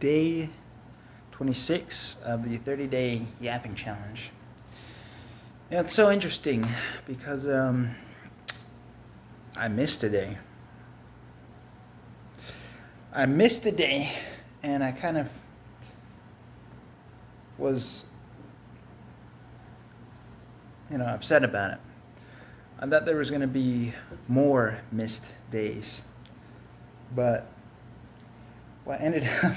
day 26 of the 30-day yapping challenge. Yeah, it's so interesting because I missed a day. And I kind of was, upset about it. I thought there was going to be more missed days, but what ended up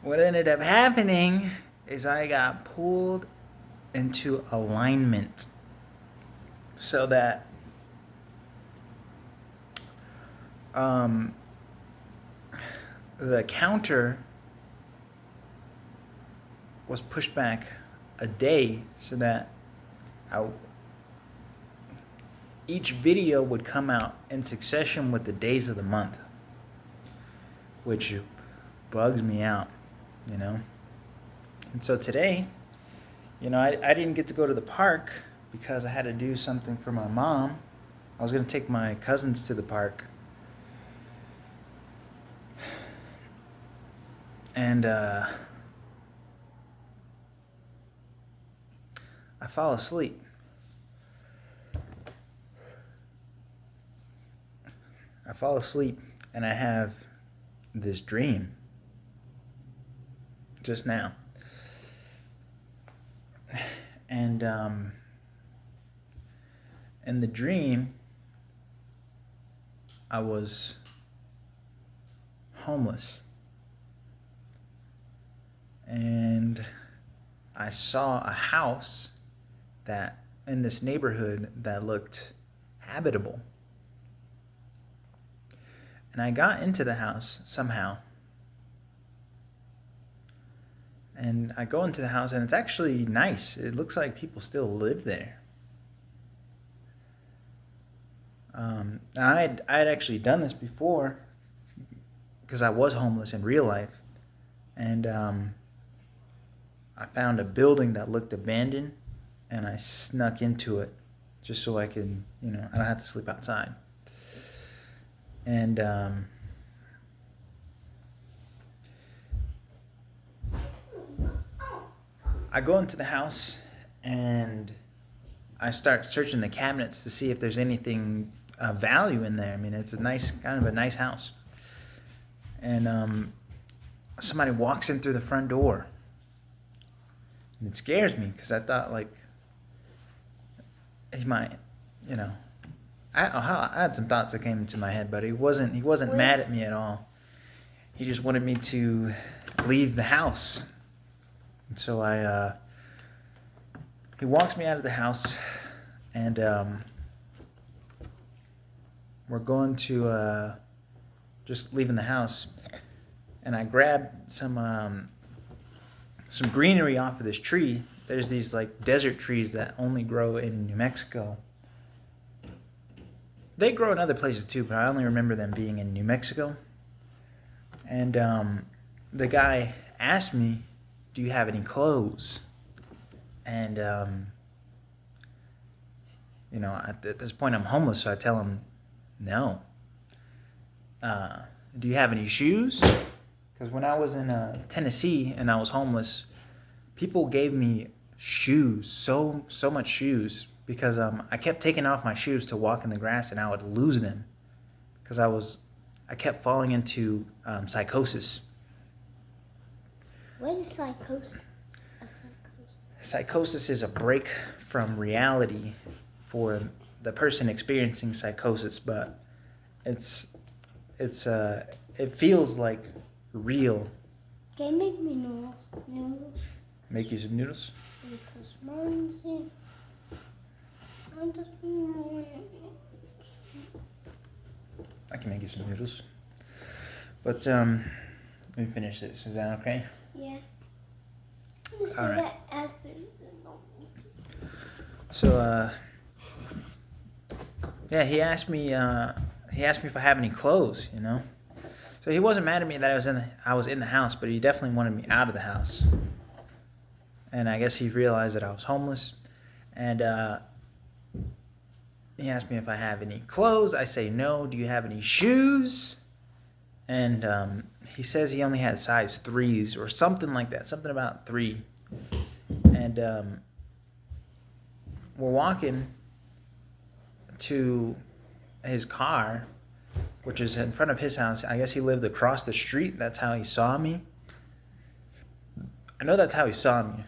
what ended up happening is I got pulled into alignment so that the counter was pushed back a day so that each video would come out in succession with the days of the month, which bugs me out, And so today, I didn't get to go to the park because I had to do something for my mom. I was going to take my cousins to the park. And I fall asleep. And I have this dream just now. And in the dream, I was homeless. And I saw a house that in this neighborhood that looked habitable. And I got into the house somehow. And I go into the house and it's actually nice. It looks like people still live there. I had actually done this before because I was homeless in real life. And I found a building that looked abandoned and I snuck into it just so I could, I don't have to sleep outside. And I go into the house and I start searching the cabinets to see if there's anything of value in there. I mean, it's kind of a nice house. And somebody walks in through the front door. And it scares me because I thought, he might, I had some thoughts that came into my head, but he wasn't mad at me at all. He just wanted me to leave the house. And so he walks me out of the house, and we're going to just leaving the house. And I grabbed some greenery off of this tree. There's these desert trees that only grow in New Mexico. They grow in other places too, but I only remember them being in New Mexico. And the guy asked me, "Do you have any clothes?" And at this point I'm homeless, so I tell him, "No." "Do you have any shoes?" Because when I was in Tennessee and I was homeless, people gave me shoes, so much shoes, because I kept taking off my shoes to walk in the grass and I would lose them because I kept falling into psychosis. What is psychosis? Psychosis is a break from reality for the person experiencing psychosis, but it feels like real. Can you make me noodles? Make you some noodles? Because mom says I just want I can make you some noodles. But let me finish this. Is that okay? Yeah. You say All right. that after the So he asked me if I have any clothes, So he wasn't mad at me that I was in the house, but he definitely wanted me out of the house. And I guess he realized that I was homeless. And he asked me if I have any clothes. I say no. Do you have any shoes? And he says he only had size 3s or something like that. Something about 3. And we're walking to his car, which is in front of his house. I guess he lived across the street. That's how he saw me. I know that's how he saw me.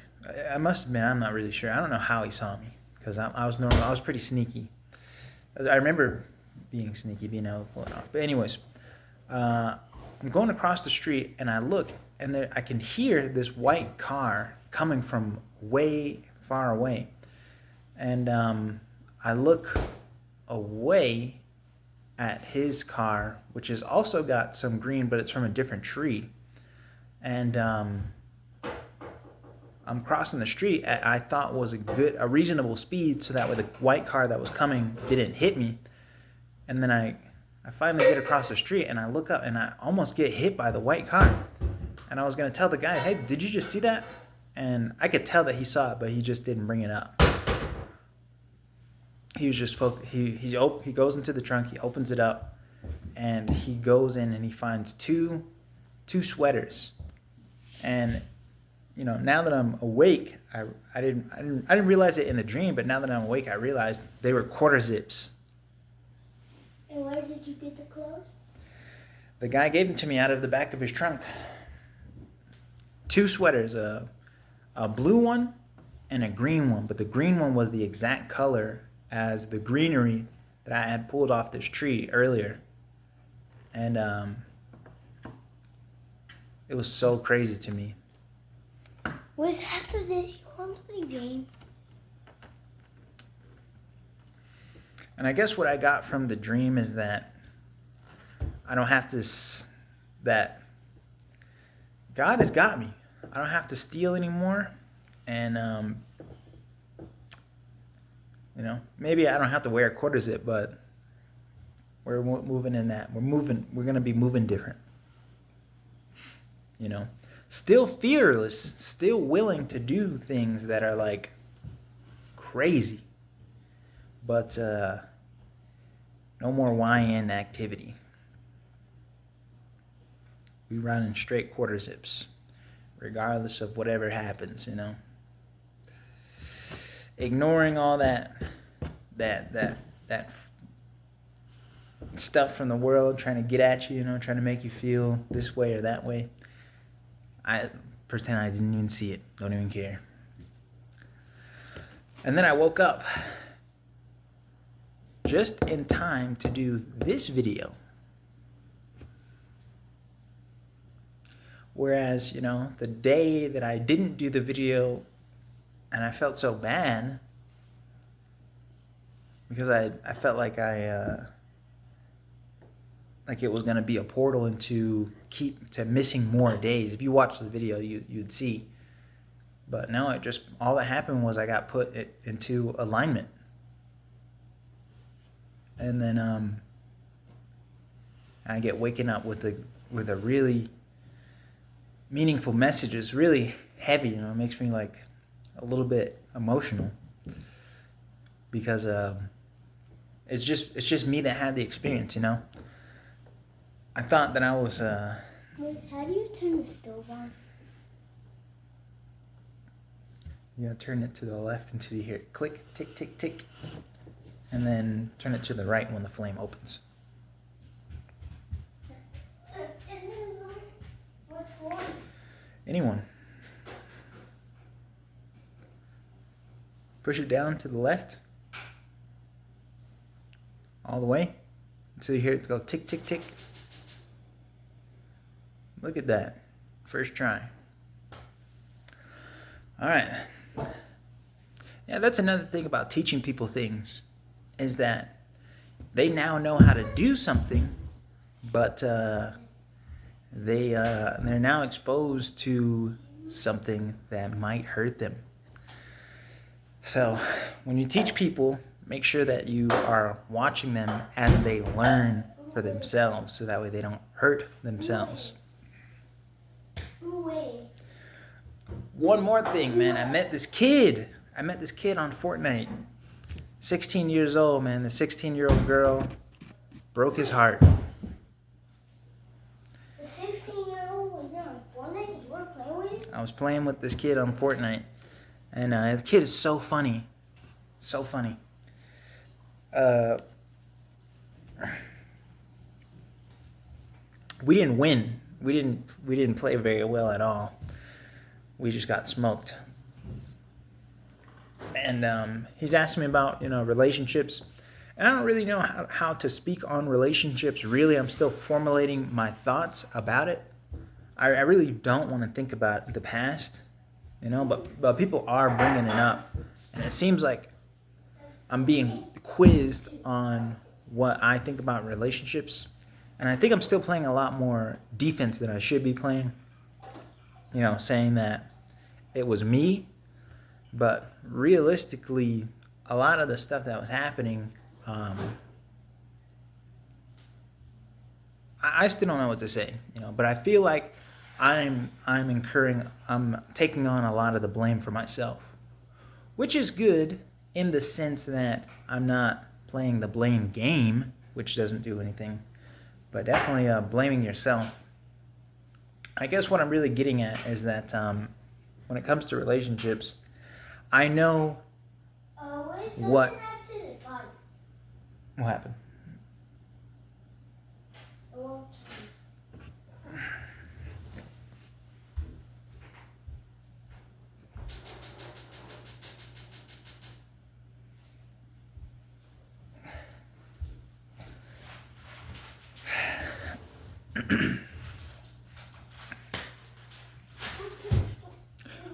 I must admit, I'm not really sure. I don't know how he saw me because I was normal. I was pretty sneaky. I remember being sneaky, being able to pull it off. But anyways, I'm going across the street and I look and there, I can hear this white car coming from way far away. And I look away at his car, which has also got some green, but it's from a different tree. And I'm crossing the street at I thought was a reasonable speed, so that way the white car that was coming didn't hit me. And then I finally get across the street and I look up and I almost get hit by the white car. And I was gonna tell the guy, "Hey, did you just see that?" And I could tell that he saw it, but he just didn't bring it up. He was just he goes into the trunk, he opens it up, and he goes in and he finds two sweaters. And you know, now that I'm awake, I didn't realize it in the dream, but now that I'm awake, I realized they were quarter zips. And where did you get the clothes? The guy gave them to me out of the back of his trunk. 2 sweaters, a blue one and a green one, but the green one was the exact color as the greenery that I had pulled off this tree earlier. And it was so crazy to me. Was after this you want to play a game? And I guess what I got from the dream is that I don't have to, that God has got me. I don't have to steal anymore. And, you know, maybe I don't have to wear a quarter zip, but we're moving in that. We're going to be moving different. You know, still fearless, still willing to do things that are like crazy. But no more YN activity. We run in straight quarter zips, regardless of whatever happens, you know. Ignoring all that stuff from the world trying to get at you, you know, trying to make you feel this way or that way. I pretend I didn't even see it. Don't even care. And then I woke up just in time to do this video. Whereas, you know, the day that I didn't do the video and I felt so bad because I felt like like it was going to be a portal into missing more days. If you watch the video, you'd see. But no, it just, all that happened was I got put into alignment. And then I get waking up with a really meaningful message. It's really heavy, you know, it makes me like a little bit emotional because it's just me that had the experience, you know. I thought that I was Moose, how do you turn the stove on? you gotta turn it to the left until you hear it click, tick, tick, tick, and then turn it to the right when the flame opens. Which one? Anyone. Push it down to the left all the way until you hear it go tick, tick, tick. Look at that. First try. All right. Yeah, that's another thing about teaching people things is that they now know how to do something, but they're now exposed to something that might hurt them. So when you teach people, make sure that you are watching them as they learn for themselves, so that way they don't hurt themselves. One more thing, man. I met this kid on Fortnite. 16 years old, man. The 16-year-old girl broke his heart. The 16-year-old was on Fortnite. You were playing with him? I was playing with this kid on Fortnite, and the kid is so funny. So funny. We didn't win. We didn't play very well at all. We just got smoked. And he's asking me about relationships, and I don't really know how to speak on relationships. Really, I'm still formulating my thoughts about it. I really don't want to think about the past, but people are bringing it up, and it seems like I'm being quizzed on what I think about relationships, and I think I'm still playing a lot more defense than I should be playing. Saying that it was me, but realistically, a lot of the stuff that was happening, I still don't know what to say, but I feel like I'm taking on a lot of the blame for myself, which is good in the sense that I'm not playing the blame game, which doesn't do anything, but definitely blaming yourself. I guess what I'm really getting at is that when it comes to relationships, I know what happened.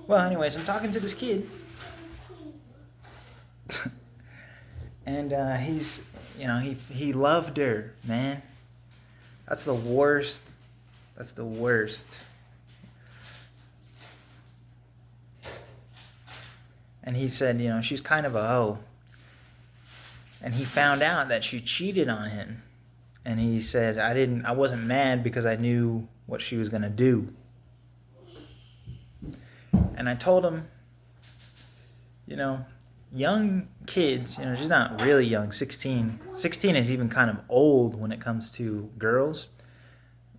Well, anyways, I'm talking to this kid, and he's, he loved her, man. That's the worst. That's the worst. And he said, she's kind of a hoe. And he found out that she cheated on him. And he said, I wasn't mad because I knew what she was gonna do. And I told him, young kids, she's not really young, 16. 16 is even kind of old when it comes to girls.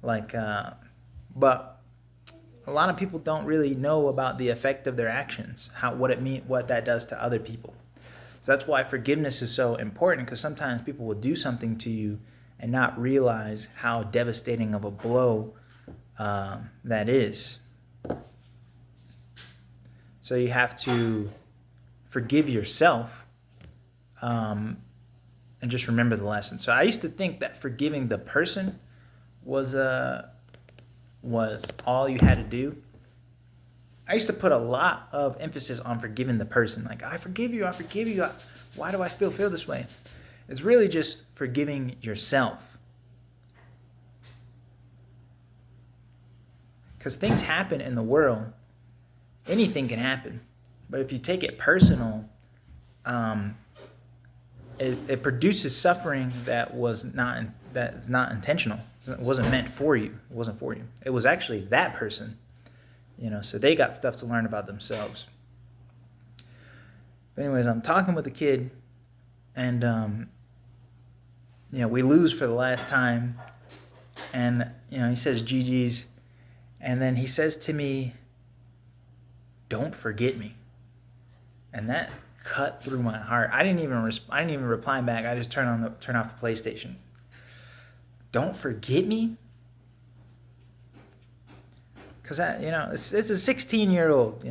But a lot of people don't really know about the effect of their actions, what that does to other people. So that's why forgiveness is so important, because sometimes people will do something to you and not realize how devastating of a blow that is. So you have to forgive yourself and just remember the lesson. So I used to think that forgiving the person was all you had to do. I used to put a lot of emphasis on forgiving the person. Like, I forgive you. Why do I still feel this way? It's really just forgiving yourself. Because things happen in the world. Anything can happen. But if you take it personal, it produces suffering that's not intentional. It wasn't meant for you. It wasn't for you. It was actually that person. So they got stuff to learn about themselves. But anyways, I'm talking with the kid, and we lose for the last time, and he says GG's, and then he says to me, "Don't forget me," and that cut through my heart. I didn't even reply back. I just turn off the PlayStation. Don't forget me? Because it's a 16-year-old,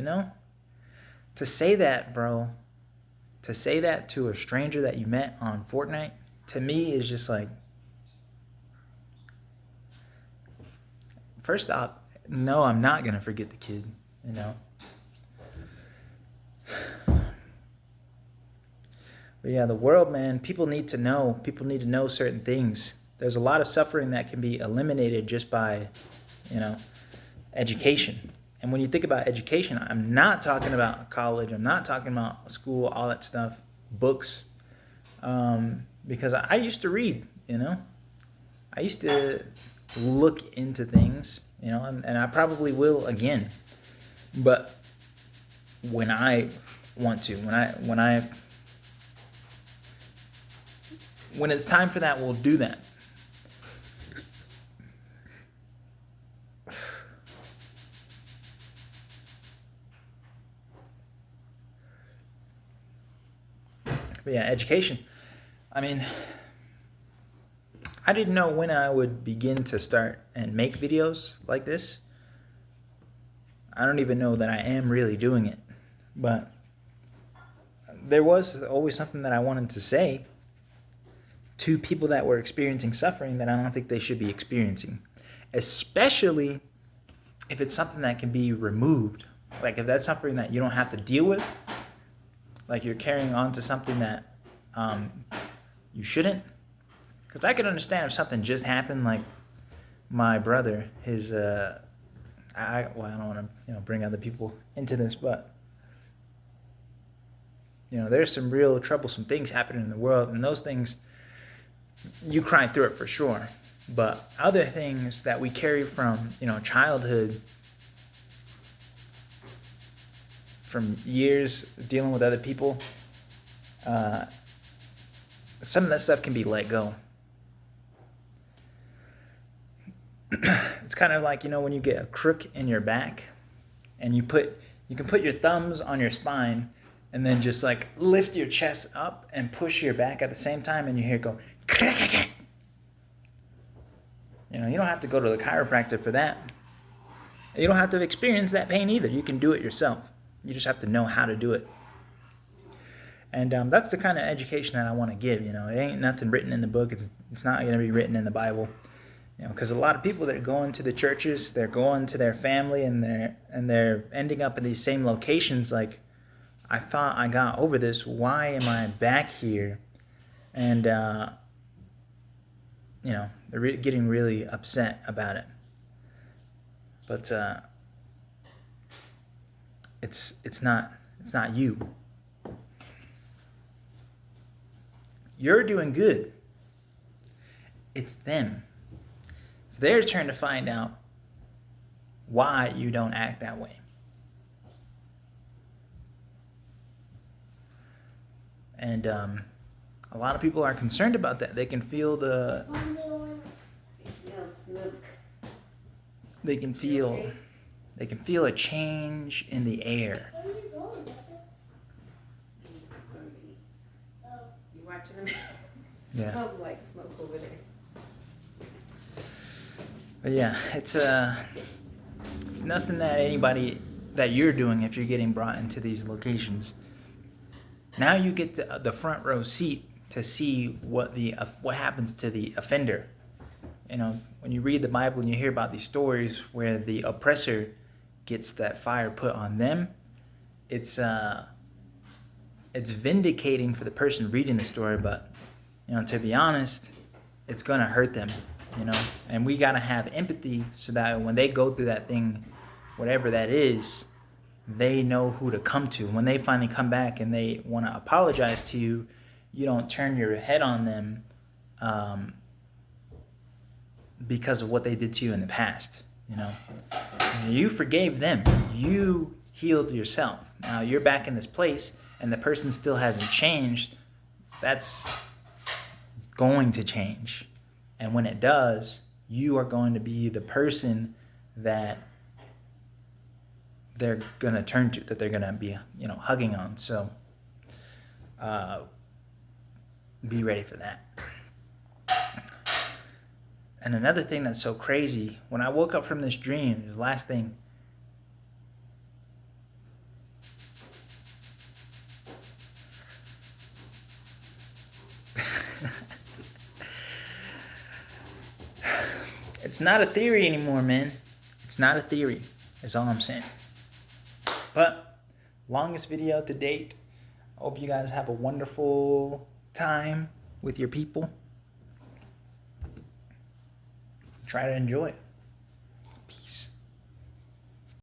To say that, bro, to say that to a stranger that you met on Fortnite, to me is just like, first off, no, I'm not going to forget the kid, But yeah, the world, man, people need to know certain things. There's a lot of suffering that can be eliminated just by, education. And when you think about education, I'm not talking about college. I'm not talking about school, all that stuff, books. Because I used to read, I used to look into things, and I probably will again. But when I want to, when I when it's time for that, we'll do that. But yeah, education. I mean, I didn't know when I would begin to start and make videos like this. I don't even know that I am really doing it. But there was always something that I wanted to say to people that were experiencing suffering that I don't think they should be experiencing. Especially if it's something that can be removed. Like if that's something that you don't have to deal with. Like you're carrying on to something that you shouldn't. Because I could understand if something just happened, like my brother, his, I don't want to, bring other people into this, but, there's some real troublesome things happening in the world, and those things, you cry through it for sure. But other things that we carry from, childhood, from years dealing with other people, some of that stuff can be let go. It's kind of like, when you get a crook in your back and you can put your thumbs on your spine and then just like lift your chest up and push your back at the same time, and you hear it go. You don't have to go to the chiropractor for that. You don't have to experience that pain either. You can do it yourself. You just have to know how to do it. And that's the kind of education that I want to give. It ain't nothing written in the book. It's not going to be written in the Bible. Because a lot of people that are going to the churches, they're going to their family, and they're ending up in these same locations. Like, I thought I got over this. Why am I back here? And they're getting really upset about it. But it's not you. You're doing good. It's them. It's their turn to find out why you don't act that way. And a lot of people are concerned about that. They can feel They can feel a change in the air. You watching them? Yeah. Smells like smoke over there. But yeah, it's nothing that you're doing if you're getting brought into these locations. Now you get the front row seat to see what happens to the offender. When you read the Bible and you hear about these stories where the oppressor gets that fire put on them, it's vindicating for the person reading the story, but to be honest, it's gonna hurt them. And we gotta have empathy so that when they go through that thing, whatever that is, they know who to come to. When they finally come back and they want to apologize to you, you don't turn your head on them because of what they did to you in the past. You forgave them. You healed yourself. Now you're back in this place and the person still hasn't changed. That's going to change. And when it does, you are going to be the person that they're going to turn to, that they're going to be, hugging on. So be ready for that. And another thing that's so crazy, when I woke up from this dream, the last thing, it's not a theory anymore, man. It's not a theory. That's all I'm saying. But longest video to date. I hope you guys have a wonderful time with your people. Try to enjoy it.